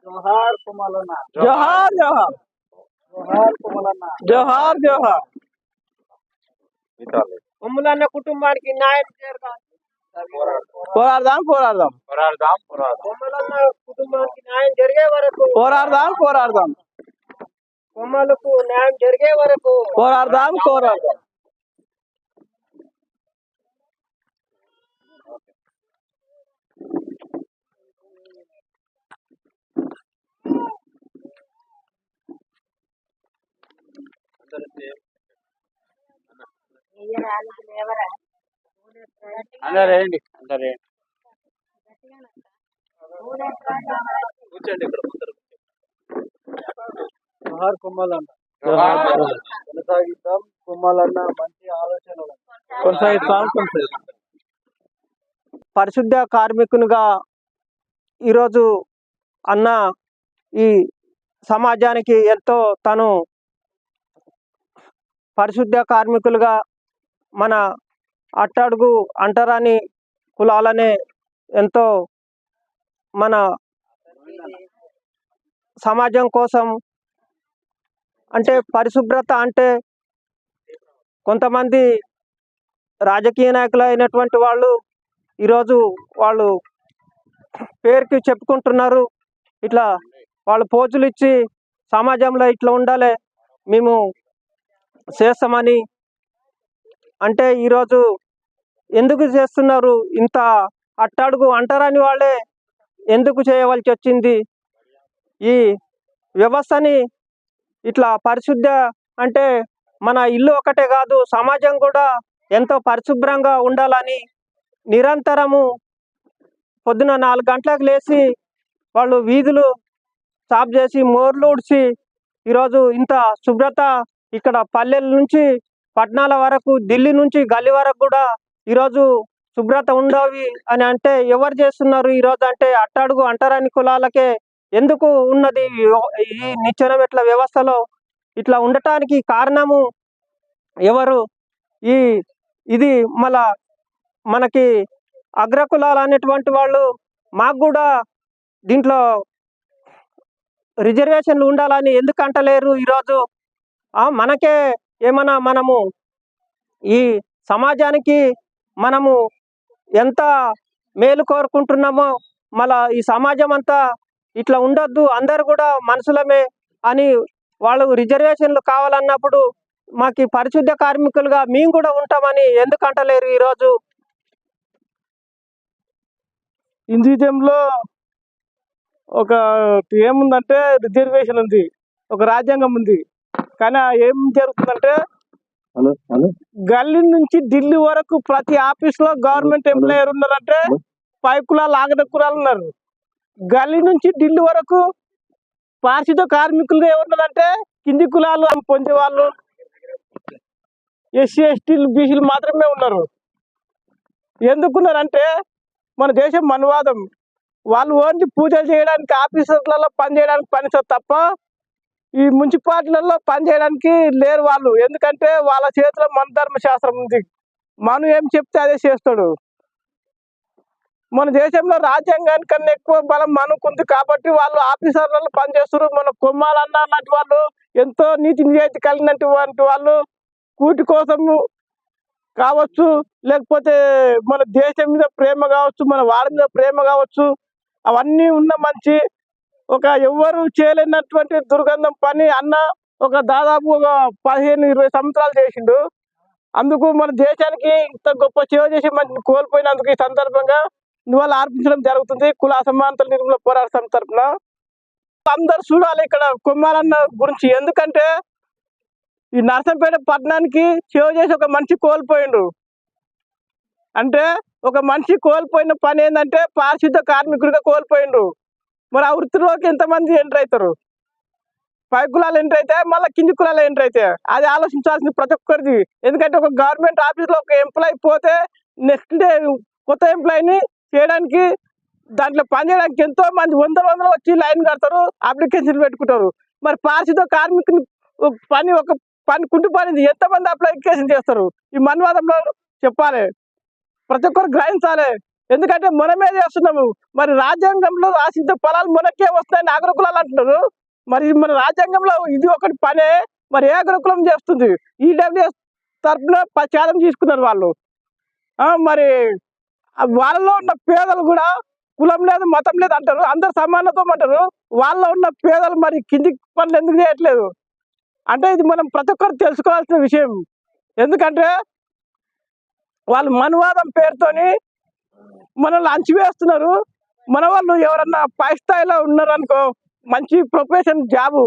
जोहार कुमलना जोहार जोहार जोहार कुमलना जोहार जोहार కుమలన్న కుటుంబానికి న్యాయం చేయాలి. పోరాడదాం పోరాడదాం కుమలన్న కుటుంబానికి న్యాయం జరిగే వరకు పోరాడదాం పోరాడదాం కుమ్మలకు న్యాయం జరిగే వరకు పోరాడదాం పోరాడదాం అందరేండి కూర్చోండి ఇక్కడ ముందర జోహార్ కుమ్మలన్న కూర్చోండి. కొనసాగిద్దాం. కుమ్మలన్న మంచి ఆలోచనలు. కొనసాగిస్తాం పరిశుద్ధ కార్మికునిగా ఈరోజు అన్న ఈ సమాజానికి ఎంతో తను పరిశుద్ధ కార్మికులుగా మన అట్టడుగు అంటరాని కులాలనే ఎంతో మన సమాజం కోసం అంటే పరిశుభ్రత అంటే కొంతమంది రాజకీయ నాయకులు అయినటువంటి వాళ్ళు ఈరోజు వాళ్ళు పేరుకి చెప్పుకుంటున్నారు. ఇట్లా వాళ్ళు పోజులు ఇచ్చి సమాజంలో ఇట్లా ఉండాలి మేము చేస్తామని అంటే ఈరోజు ఎందుకు చేస్తున్నారు? ఇంత అట్టడుగు అంటరాని వాళ్ళే ఎందుకు చేయవలసి వచ్చింది? ఈ వ్యవస్థని ఇట్లా పరిశుద్ధ అంటే మన ఇల్లు ఒకటే కాదు సమాజం కూడా ఎంతో పరిశుభ్రంగా ఉండాలని నిరంతరము పొద్దున 4 గంటలకు లేచి వాళ్ళు వీధులు సాఫ్ చేసి మోర్లు ఊడ్చి ఈరోజు ఇంత శుభ్రత ఇక్కడ పల్లెల నుంచి పట్టణాల వరకు ఢిల్లీ నుంచి గల్లీ వరకు కూడా ఈరోజు శుభ్రత ఉండవి అని అంటే ఎవరు చేస్తున్నారు ఈరోజు? అంటే అట్టడుగు అంటరాని కులాలకే ఎందుకు ఉన్నది ఈ నిచ్చెన మెట్ల వ్యవస్థలో ఇట్లా ఉండటానికి కారణము ఎవరు? ఇది మళ్ళా మనకి అగ్రకులాలు అనేటువంటి వాళ్ళు మాకు కూడా దీంట్లో రిజర్వేషన్లు ఉండాలని ఎందుకు అంటలేరు ఈరోజు? మనకే ఏమన్నా మనము ఈ సమాజానికి మనము ఎంత మేలు కోరుకుంటున్నామో మళ్ళా ఈ సమాజం అంతా ఇట్లా ఉండొద్దు అందరు కూడా మనుషులమే అని వాళ్ళు రిజర్వేషన్లు కావాలన్నప్పుడు మాకు పరిశుద్ధ కార్మికులుగా మేము కూడా ఉంటామని ఎందుకు అంటలేరు ఈరోజు? హిందూ దేశంలో ఒక ఏముందంటే రిజర్వేషన్ ఉంది, ఒక రాజ్యాంగం ఉంది. కానీ ఏం జరుగుతుందంటే గల్లీ నుంచి ఢిల్లీ వరకు ప్రతి ఆఫీస్లో గవర్నమెంట్ ఎంప్లాయర్ ఉన్నారంటే పై కులాలు ఆగద కులాలు ఉన్నారు. గల్లీ నుంచి ఢిల్లీ వరకు పారిశుద్ధ కార్మికులుగా ఎవరున్నారంటే కింది కులాలు పొందే వాళ్ళు ఎస్సీ ఎస్టీలు బీసీలు మాత్రమే ఉన్నారు. ఎందుకున్నారంటే మన దేశం మనువాదం. వాళ్ళు ఓన్లీ పూజలు చేయడానికి ఆఫీసర్లలో పని చేయడానికి పనిస్తారు తప్ప ఈ మున్సిపాలిటీలలో పని చేయడానికి లేరు వాళ్ళు. ఎందుకంటే వాళ్ళ చేతిలో మన ధర్మశాస్త్రం ఉంది, మనం ఏం చెప్తే అదే చేస్తాడు. మన దేశంలో రాజ్యాంగానికన్నా ఎక్కువ బలం మనకు ఉంది కాబట్టి వాళ్ళు ఆఫీసర్లలో పనిచేస్తారు. మన కొమ్మాలన్న లాంటి వాళ్ళు ఎంతో నీతి నిజాయితీ కలిగినటువంటి వాళ్ళు కూటి కోసము కావచ్చు, లేకపోతే మన దేశం మీద ప్రేమ కావచ్చు, మన వాడి మీద ప్రేమ కావచ్చు, అవన్నీ ఉన్న మంచి ఒక ఎవ్వరు చేయలేనటువంటి దుర్గంధం పని అన్న ఒక దాదాపు ఒక 15-20 సంవత్సరాలు చేసిండు. అందుకు మన దేశానికి ఇంత గొప్ప సేవ చేసి మంచి కోల్పోయినందుకు ఈ సందర్భంగా నివాళులు అర్పించడం జరుగుతుంది. కుల అసమానతల నిర్మూలన పోరాట సమితి తరఫున అందరు చూడాలి ఇక్కడ కొమ్మాలన్న గురించి. ఎందుకంటే ఈ నర్సంపేట పట్టణానికి సేవ చేసి ఒక మనిషి కోల్పోయిండు. అంటే ఒక మనిషి కోల్పోయిన పని ఏంటంటే పారిశుద్ధ కార్మికుడిగా కోల్పోయిండు. మరి ఆ వృత్తిలోకి ఎంతమంది ఎంటర్ అవుతారు? పై కులాలు ఎంటర్ అయితే మళ్ళీ కింది కులాలు ఎంటర్ అయితే అది ఆలోచించాల్సింది ప్రతి ఒక్కరిది. ఎందుకంటే ఒక గవర్నమెంట్ ఆఫీస్లో ఒక ఎంప్లాయీ పోతే నెక్స్ట్ డే కొత్త ఎంప్లాయీని చేయడానికి దాంట్లో పని చేయడానికి ఎంతో మంది వందలు వచ్చి లైన్ కడతారు, అప్లికేషన్లు పెట్టుకుంటారు. మరి పారిశుద్ధ కార్మికుని ఒక పని కుంటు పని ఎంతమంది అప్లికేషన్ చేస్తారు? ఈ మన్వాదంలో చెప్పాలి, ప్రతి ఒక్కరు గ్రహించాలి. ఎందుకంటే మనమే చేస్తున్నాము. మరి రాజ్యాంగంలో రాసిన ఫలాలు మనకే వస్తాయని అగ్రకులాలు అంటున్నారు. మరి మన రాజ్యాంగంలో ఇది ఒకటి పనే. మరి ఏ అగ్రకులం చేస్తుంది? ఈడబ్ల్యూఎస్ తరఫున ఛాలెంజ్ తీసుకున్నారు వాళ్ళు. మరి వాళ్ళలో ఉన్న పేదలు కూడా కులం లేదు మతం లేదు అంటారు, అందరు సమానత్వం అంటారు. వాళ్ళలో ఉన్న పేదలు మరి కింది పనులు ఎందుకు చేయట్లేదు అంటే ఇది మనం ప్రతి ఒక్కరు తెలుసుకోవాల్సిన విషయం. ఎందుకంటే వాళ్ళు మనువాదం పేరుతోని మనల్ని అంచివేస్తున్నారు. మన వాళ్ళు ఎవరన్నా పై స్థాయిలో ఉన్నారనుకో, మంచి ప్రొఫెషన్ జాబు,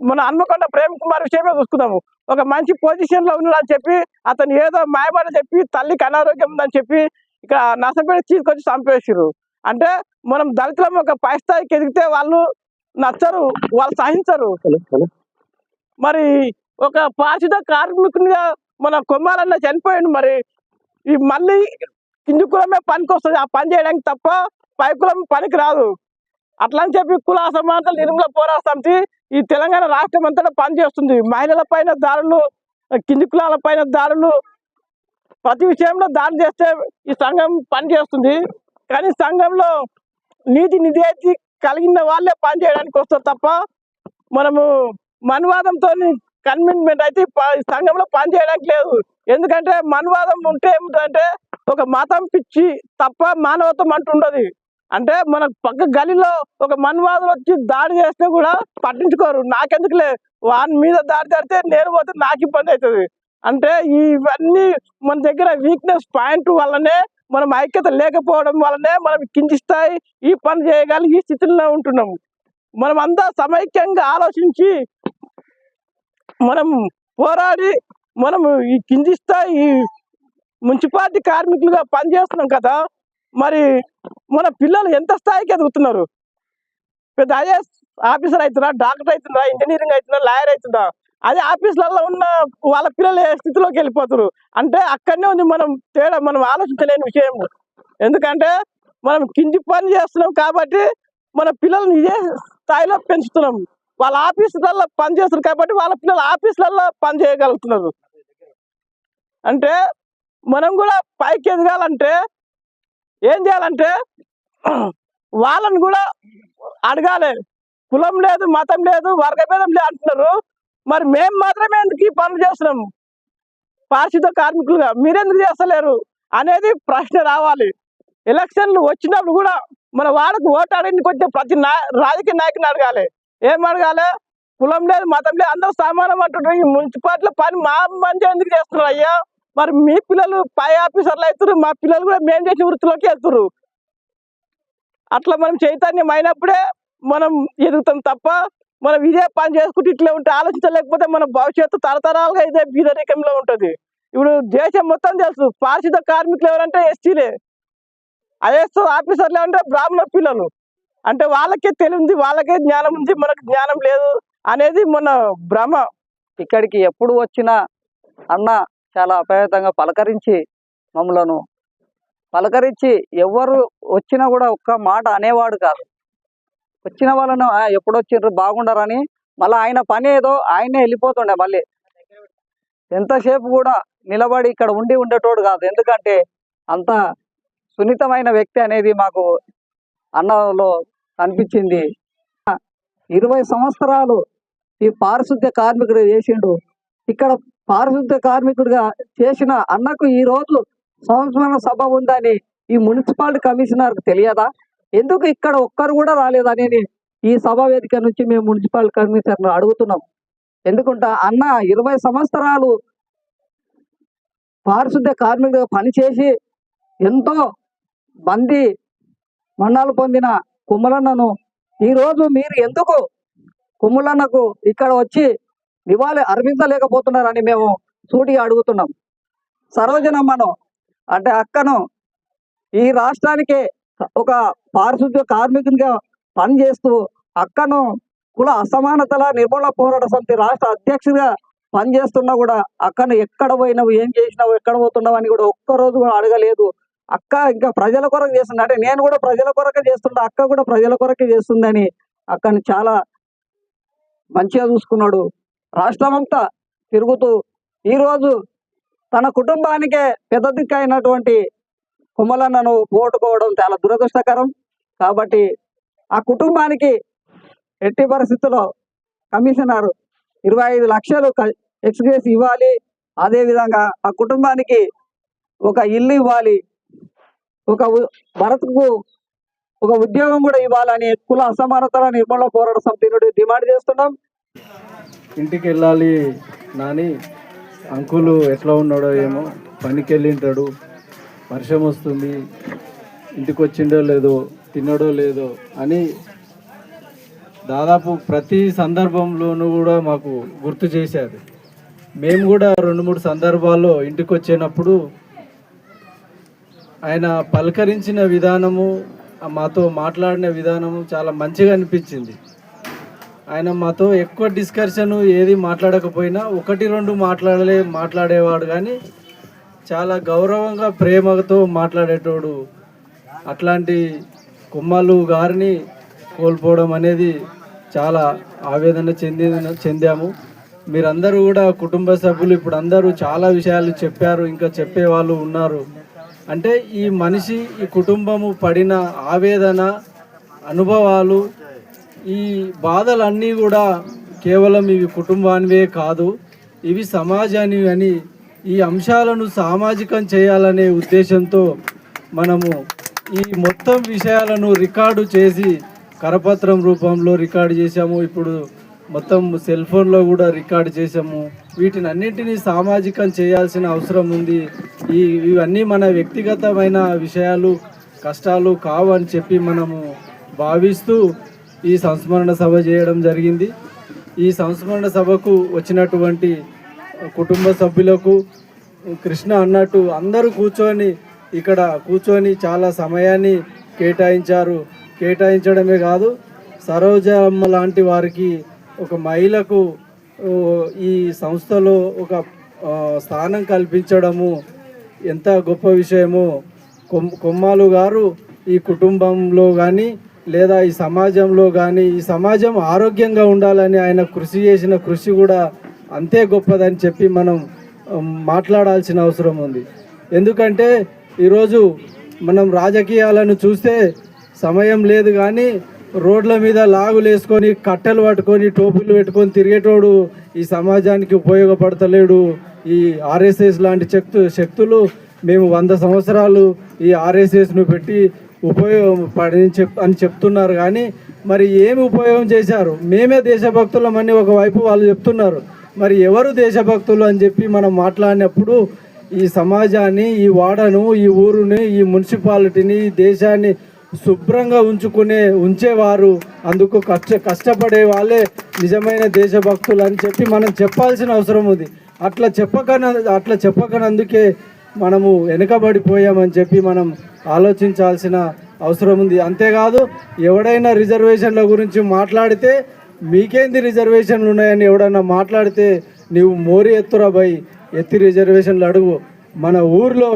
మన హన్మకొండ ప్రేమ్ కుమార్ విషయమే చూసుకుందాము. ఒక మంచి పొజిషన్ లో ఉన్నాడని చెప్పి అతను ఏదో మాయమాట చెప్పి తల్లికి అనారోగ్యం ఉందని చెప్పి ఇక్కడ నష్టపెట్టి తీసుకొచ్చి చంపేసారు. అంటే మనం దళితులం ఒక పై స్థాయికి ఎదిగితే వాళ్ళు నచ్చరు, వాళ్ళు సహించరు. మరి ఒక పారిశుద్ధ కార్మికునిగా మన కొమ్మాలన్న చనిపోయింది. మరి ఈ మళ్ళీ కింది కులమే పనికి వస్తుంది ఆ పని చేయడానికి తప్ప పై కులం పనికి రాదు. అట్లా అని చెప్పి కుల అసమానతల నిర్మూలన పోరాట సమితి ఈ తెలంగాణ రాష్ట్రం అంతటా పనిచేస్తుంది. మహిళల పైన దాడులు, కింది కులాల పైన దాడులు, ప్రతి విషయంలో దాడి చేస్తే ఈ సంఘం పనిచేస్తుంది. కానీ సంఘంలో నీతి నిజాయితీ కలిగిన వాళ్ళే పని చేయడానికి వస్తారు తప్ప మనము మనువాదంతో కన్విన్మెంట్ అయితే సంఘంలో పని చేయడానికి లేదు. ఎందుకంటే మనువాదం ఉంటే ఏమిటంటే ఒక మతం పిచ్చి తప్ప మానవత్వం అంటుండదు. అంటే మన పక్క గలిలో ఒక మనువాదం వచ్చి దాడి చేస్తే కూడా పట్టించుకోరు. నాకెందుకులే వాని మీద దాడి చేస్తే నేను పోతే నాకు ఇబ్బంది అవుతుంది. అంటే ఇవన్నీ మన దగ్గర వీక్నెస్ పాయింట్ వల్లనే, మనం ఐక్యత లేకపోవడం వల్లనే మనం కింది స్థాయి ఈ పని చేయగలిగి ఈ స్థితిలో ఉంటున్నాము. మనం అంతా సమైక్యంగా ఆలోచించి మనం పోరాడి మనము ఈ కింది స్థాయి మున్సిపాలిటీ కార్మికులుగా పనిచేస్తున్నాం కదా. మరి మన పిల్లలు ఎంత స్థాయికి ఎదుగుతున్నారు? పెద్ద ఐఏఎస్ ఆఫీసర్ అవుతున్నా, డాక్టర్ అవుతున్నా, ఇంజనీరింగ్ అవుతున్నా, లాయర్ అవుతుందా? అదే ఆఫీసులలో ఉన్న వాళ్ళ పిల్లలు ఏ స్థితిలోకి వెళ్ళిపోతారు అంటే అక్కడనే ఉంది మనం తేడా, మనం ఆలోచించలేని విషయం. ఎందుకంటే మనం కింది పని చేస్తున్నాం కాబట్టి మన పిల్లల్ని ఇదే స్థాయిలో పెంచుతున్నాం. వాళ్ళ ఆఫీసులలో పని చేస్తున్నారు కాబట్టి వాళ్ళ పిల్లలు ఆఫీసులలో పని చేయగలుగుతున్నారు. అంటే మనం కూడా పైకి ఎదగాలంటే ఏం చేయాలంటే వాళ్ళని కూడా అడగాలి. కులం లేదు, మతం లేదు, వర్గభేదం లేదు అంటున్నారు. మరి మేము మాత్రమే ఎందుకు ఈ పనులు చేస్తున్నాం పారిశుద్ధ కార్మికులుగా, మీరెందుకు చేస్తలేరు అనేది ప్రశ్న రావాలి. ఎలక్షన్లు వచ్చినప్పుడు కూడా మన వాళ్ళకు ఓటు అడగడానికి వచ్చే ప్రతి రాజకీయ నాయకుని అడగాలి. ఏం అడగాలి? కులం లేదు మతం లేదు అందరూ సమానం అంటున్నారు. ఈ మున్సిపాలిటీలో పని మా మంచి ఎందుకు చేస్తున్నారు అయ్యా? మరి మీ పిల్లలు పై ఆఫీసర్లు అవుతారు, మా పిల్లలు కూడా మేము చేసే వృత్తిలోకి వెళ్తారు. అట్లా మనం చైతన్యం అయినప్పుడే మనం ఎదుగుతాం తప్ప మనం ఇదే పని చేసుకుంటూ ఇట్లా ఉంటే ఆలోచించలేకపోతే మన భవిష్యత్తు తరతరాలుగా ఇదే బీదరికంలో ఉంటుంది. ఇప్పుడు దేశం మొత్తం తెలుసు పారిశుద్ధ కార్మికులు ఎవరంటే ఎస్టీలే, ఐఏఎస్ ఆఫీసర్లు అంటే బ్రాహ్మణ పిల్లలు. అంటే వాళ్ళకే తెలియంది, వాళ్ళకే జ్ఞానం ఉంది, మనకు జ్ఞానం లేదు అనేది మన భ్రమ. ఇక్కడికి ఎప్పుడు వచ్చినా అన్న చాలా అపేతంగా పలకరించి మమ్మలను పలకరించి ఎవరు వచ్చినా కూడా ఒక్క మాట అనేవాడు కాదు. వచ్చిన వాళ్ళను ఎప్పుడు వచ్చిండ్రు బాగుండరని మళ్ళీ ఆయన పని ఏదో ఆయనే వెళ్ళిపోతుండే. మళ్ళీ ఎంతసేపు కూడా నిలబడి ఇక్కడ ఉండేటోడు కాదు. ఎందుకంటే అంత సున్నితమైన వ్యక్తి అనేది మాకు అన్నలో కనిపించింది. 20 సంవత్సరాలు ఈ పారిశుద్ధ్య కార్మికుడు చేసిండు. ఇక్కడ పారిశుద్ధ్య కార్మికుడిగా చేసిన అన్నకు ఈ రోజు సంస్మరణ సభ ఉందని ఈ మున్సిపాలిటీ కమిషనర్కి తెలియదా? ఎందుకు ఇక్కడ ఒక్కరు కూడా రాలేదని ఈ సభ వేదిక నుంచి మేము మున్సిపాలిటీ కమిషనర్ అడుగుతున్నాం. ఎందుకంటే అన్న 20 సంవత్సరాలు పారిశుద్ధ్య కార్మికుడిగా పనిచేసి ఎంతో మంది మన్నాలు పొందిన కుమ్మలన్నను ఈరోజు మీరు ఎందుకు కుమ్మలన్నకు ఇక్కడ వచ్చి నివాళి అర్పించలేకపోతున్నారని మేము సూటిగా అడుగుతున్నాం. సరోజనమ్మను అంటే అక్కను ఈ రాష్ట్రానికే ఒక పారిశుద్ధ్య కార్మికునిగా పనిచేస్తూ అక్కను కుల అసమానతల నిర్మూలన పోరాట సమితి రాష్ట్ర అధ్యక్షుడిగా పనిచేస్తున్నా కూడా అక్కను ఎక్కడ పోయినావు, ఏం చేసినావు, ఎక్కడ పోతున్నావు అని కూడా ఒక్కరోజు కూడా అడగలేదు. అక్క ఇంకా ప్రజల కొరకు చేస్తుంది అంటే నేను కూడా ప్రజల కొరకే చేస్తున్నా, అక్క కూడా ప్రజల కొరకే చేస్తుందని అక్కను చాలా మంచిగా చూసుకున్నాడు. రాష్ట్రమంతా తిరుగుతూ ఈరోజు తన కుటుంబానికే పెద్ద దిక్కు అయినటువంటి కొమ్మలన్నను పోగొట్టుకోవడం చాలా దురదృష్టకరం. కాబట్టి ఆ కుటుంబానికి ఎట్టి పరిస్థితుల్లో కమిషనర్ 25 లక్షలు ఎక్స్గ్రేస్ ఇవ్వాలి. అదేవిధంగా ఆ కుటుంబానికి ఒక ఇల్లు ఇవ్వాలి, భరత్కు ఒక ఉద్యోగం కూడా ఇవ్వాలని కుల అసమానతల నిర్మూలన పోరాట సమితి నుండి డిమాండ్ చేస్తున్నాం. ఇంటికి వెళ్ళాలి నాని, అంకులు ఎట్లా ఉన్నాడో ఏమో, పనికి వెళ్ళింటాడు, వర్షం వస్తుంది, ఇంటికి వచ్చిండో లేదో, తిన్నాడో లేదో అని దాదాపు ప్రతి సందర్భంలోనూ కూడా మాకు గుర్తు చేశారు. మేము కూడా 2-3 సందర్భాల్లో ఇంటికి వచ్చినప్పుడు ఆయన పలకరించిన విధానము, మాతో మాట్లాడిన విధానము చాలా మంచిగా అనిపించింది. ఆయన మాతో ఎక్కువ డిస్కషన్ ఏది మాట్లాడకపోయినా 1-2 మాట్లాడేవాడు, కానీ చాలా గౌరవంగా ప్రేమతో మాట్లాడేటోడు. అట్లాంటి కొమ్మాలు గారిని కోల్పోవడం అనేది చాలా ఆవేదన చెందాము. మీరందరూ కూడా కుటుంబ సభ్యులు ఇప్పుడు అందరూ చాలా విషయాలు చెప్పారు, ఇంకా చెప్పేవాళ్ళు ఉన్నారు. అంటే ఈ మనిషి, ఈ కుటుంబము పడిన ఆవేదన, అనుభవాలు, ఈ బాధలన్నీ కూడా కేవలం ఇవి కుటుంబానివే కాదు, ఇవి సమాజాన్ని అని ఈ అంశాలను సామాజికం చేయాలనే ఉద్దేశంతో మనము ఈ మొత్తం విషయాలను రికార్డు చేసి కరపత్రం రూపంలో రికార్డు చేశాము. ఇప్పుడు మొత్తం సెల్ ఫోన్లో కూడా రికార్డు చేసాము. వీటిని అన్నింటినీ సామాజికం చేయాల్సిన అవసరం ఉంది. ఇవన్నీ మన వ్యక్తిగతమైన విషయాలు, కష్టాలు కావు అని చెప్పి మనము భావిస్తూ ఈ సంస్మరణ సభ చేయడం జరిగింది. ఈ సంస్మరణ సభకు వచ్చినటువంటి కుటుంబ సభ్యులకు కృష్ణ అన్నట్టు అందరూ ఇక్కడ కూర్చొని చాలా సమయాన్ని కేటాయించడమే కాదు, సరోజమ్మ లాంటి వారికి, ఒక మహిళకు ఈ సంస్థలో ఒక స్థానం కల్పించడము ఎంత గొప్ప విషయమో. కొమ్మాలు గారు ఈ కుటుంబంలో కానీ లేదా ఈ సమాజంలో కానీ, ఈ సమాజం ఆరోగ్యంగా ఉండాలని ఆయన కృషి చేసిన కృషి కూడా అంతే గొప్పదని చెప్పి మనం మాట్లాడాల్సిన అవసరం ఉంది. ఎందుకంటే ఈరోజు మనం రాజకీయాలను చూస్తే సమయం లేదు, కానీ రోడ్ల మీద లాగులు వేసుకొని, కట్టెలు పట్టుకొని, టోపులు పెట్టుకొని తిరిగేటోడు ఈ సమాజానికి ఉపయోగపడతలేడు. ఈ ఆర్ఎస్ఎస్ లాంటి శక్తులు మేము 100 సంవత్సరాలు ఈ ఆర్ఎస్ఎస్ను పెట్టి అని చెప్తున్నారు, కానీ మరి ఏమి ఉపయోగం చేశారు? మేమే దేశభక్తులమని ఒకవైపు వాళ్ళు చెప్తున్నారు. మరి ఎవరు దేశభక్తులు అని చెప్పి మనం మాట్లాడినప్పుడు ఈ సమాజాన్ని, ఈ వాడను, ఈ ఊరుని, ఈ మున్సిపాలిటీని, ఈ దేశాన్ని శుభ్రంగా ఉంచేవారు, అందుకు కష్టపడే వాళ్ళే నిజమైన దేశభక్తులు అని చెప్పి మనం చెప్పాల్సిన అవసరం ఉంది. అట్లా చెప్పకనందుకే మనము వెనుకబడిపోయామని చెప్పి మనం ఆలోచించాల్సిన అవసరం ఉంది. అంతేకాదు, ఎవడైనా రిజర్వేషన్ల గురించి మాట్లాడితే మీకేంది రిజర్వేషన్లు ఉన్నాయని ఎవడన్నా మాట్లాడితే నీవు మోరి ఎత్తురా బై, ఎత్తి రిజర్వేషన్లు అడుగు. మన ఊర్లో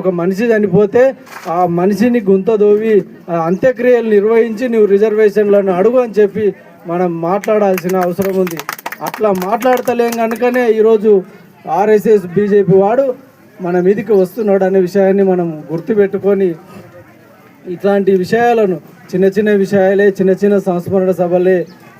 ఒక మనిషి చనిపోతే ఆ మనిషిని గుంతదోవి అంత్యక్రియలు నిర్వహించి నువ్వు రిజర్వేషన్లను అడుగు అని చెప్పి మనం మాట్లాడాల్సిన అవసరం ఉంది. అట్లా మాట్లాడతలేం కనుకనే ఈరోజు ఆర్ఎస్ఎస్ బీజేపీ వాడు మన మీదికి వస్తున్నాడు అనే విషయాన్ని మనం గుర్తుపెట్టుకొని ఇట్లాంటి విషయాలను చిన్న సంస్మరణ సభలే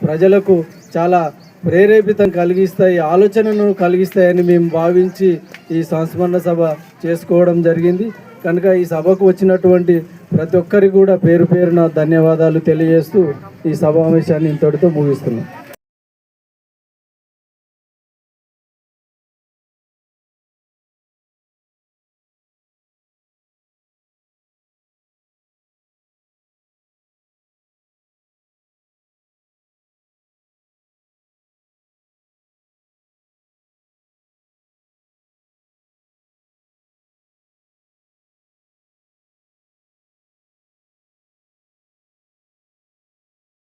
ప్రజలకు చాలా ప్రేరేపితం కలిగిస్తాయి, ఆలోచనను కలిగిస్తాయని మేము భావించి ఈ సంస్మరణ సభ చేసుకోవడం జరిగింది. కనుక ఈ సభకు వచ్చినటువంటి ప్రతి ఒక్కరికి కూడా పేరున ధన్యవాదాలు తెలియజేస్తూ ఈ సమావేశాన్ని ఇంతటితో ముగిస్తున్నాం.